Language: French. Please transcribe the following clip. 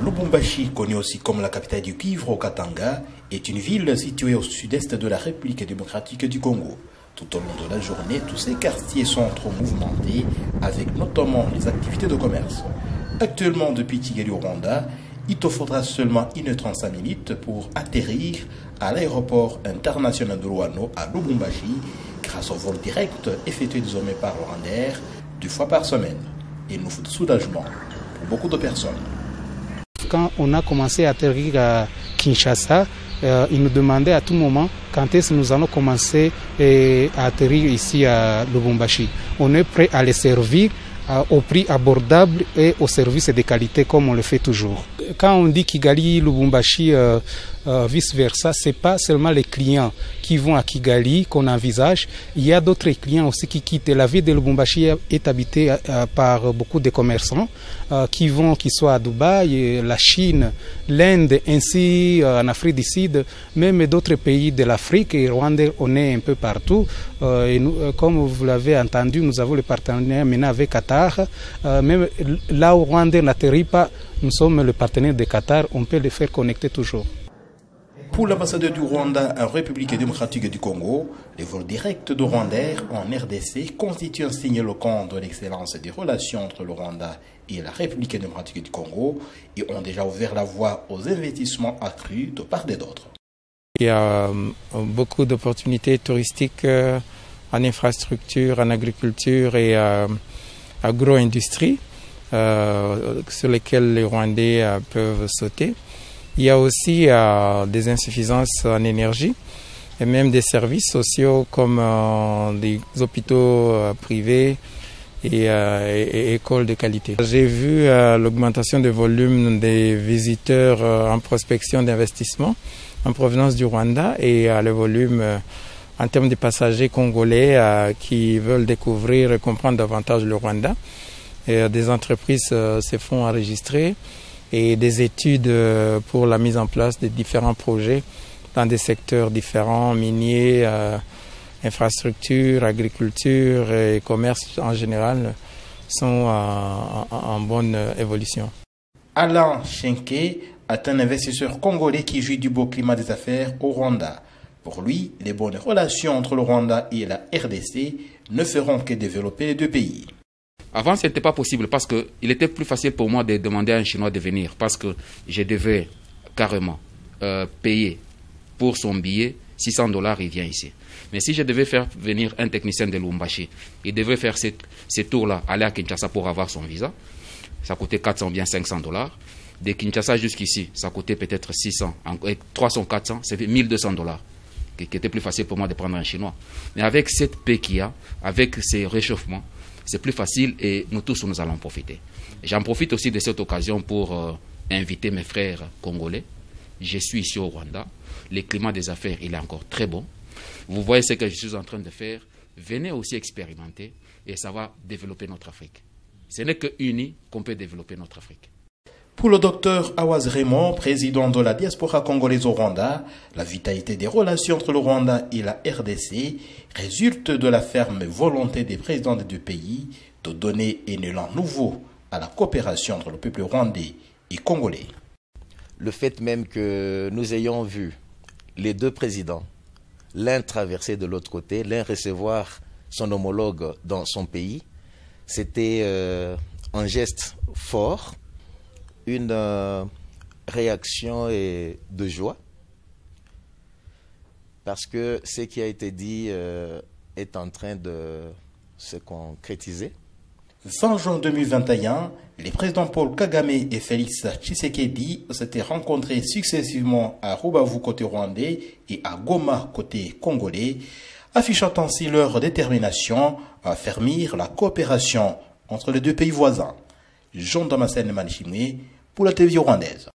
Lubumbashi, connue aussi comme la capitale du cuivre au Katanga, est une ville située au sud-est de la République démocratique du Congo. Tout au long de la journée, tous ces quartiers sont trop mouvementés, avec notamment les activités de commerce. Actuellement, depuis Kigali au Rwanda, il te faudra seulement 1h35 minutes pour atterrir à l'aéroport international de Luano à Lubumbashi, grâce au vol direct effectué désormais par Rwandair 2 fois par semaine. Et nous faut de soulagement pour beaucoup de personnes. Quand on a commencé à atterrir à Kinshasa, ils nous demandaient à tout moment quand est-ce que nous allons commencer à atterrir ici à Lubumbashi. On est prêt à les servir au prix abordable et au service de qualité comme on le fait toujours. Quand on dit Kigali, Lubumbashi, vice-versa, ce n'est pas seulement les clients qui vont à Kigali qu'on envisage. Il y a d'autres clients aussi qui quittent. La ville de Lubumbashi est habitée par beaucoup de commerçants qui soient à Dubaï, la Chine, l'Inde, ainsi en Afrique du Sud, même d'autres pays de l'Afrique et Rwanda, on est un peu partout. Et nous, comme vous l'avez entendu, nous avons le partenariat maintenant avec Qatar. Même là où Rwanda n'atterrit pas, nous sommes le partenaire de Qatar, on peut les faire connecter toujours. Pour l'ambassadeur du Rwanda en République démocratique du Congo, les vols directs de Rwandair en RDC constituent un signe éloquent de l'excellence des relations entre le Rwanda et la République démocratique du Congo et ont déjà ouvert la voie aux investissements accrus de part et d'autre. Il y a beaucoup d'opportunités touristiques en infrastructure, en agriculture et agro-industrie sur lesquelles les Rwandais peuvent sauter. Il y a aussi des insuffisances en énergie et même des services sociaux comme des hôpitaux privés et écoles de qualité. J'ai vu l'augmentation du volume des visiteurs en prospection d'investissement en provenance du Rwanda et le volume en termes de passagers congolais qui veulent découvrir et comprendre davantage le Rwanda. Et des entreprises se font enregistrer et des études pour la mise en place de différents projets dans des secteurs différents, miniers, infrastructures, agriculture et commerce en général sont en bonne évolution. Alain Schenke est un investisseur congolais qui jouit du beau climat des affaires au Rwanda. Pour lui, les bonnes relations entre le Rwanda et la RDC ne feront que développer les deux pays. Avant, ce n'était pas possible parce qu'il était plus facile pour moi de demander à un Chinois de venir parce que je devais carrément payer pour son billet $600, il vient ici. Mais si je devais faire venir un technicien de Lubumbashi, il devait faire ces tours-là, aller à Kinshasa pour avoir son visa. Ça coûtait 400 ou bien $500. De Kinshasa jusqu'ici, ça coûtait peut-être 600, 300, 400, c'est $1200. Qui était plus facile pour moi de prendre un Chinois. Mais avec cette paix qu'il y a, avec ces réchauffements, c'est plus facile et nous tous nous allons profiter. J'en profite aussi de cette occasion pour inviter mes frères congolais. Je suis ici au Rwanda. Le climat des affaires, il est encore très bon. Vous voyez ce que je suis en train de faire. Venez aussi expérimenter et ça va développer notre Afrique. Ce n'est que unis qu'on peut développer notre Afrique. Pour le docteur Awaz Raymond, président de la diaspora congolaise au Rwanda, la vitalité des relations entre le Rwanda et la RDC résulte de la ferme volonté des présidents des deux pays de donner un élan nouveau à la coopération entre le peuple rwandais et congolais. Le fait même que nous ayons vu les deux présidents, l'un traverser de l'autre côté, l'un recevoir son homologue dans son pays, c'était un geste fort, une réaction de joie, parce que ce qui a été dit est en train de se concrétiser. Fin juin 2021, les présidents Paul Kagame et Félix Tshisekedi s'étaient rencontrés successivement à Rubavu côté rwandais et à Goma côté congolais, affichant ainsi leur détermination à affermir la coopération entre les deux pays voisins. Jean Damascène Manichimwe pour la télévision rwandaise.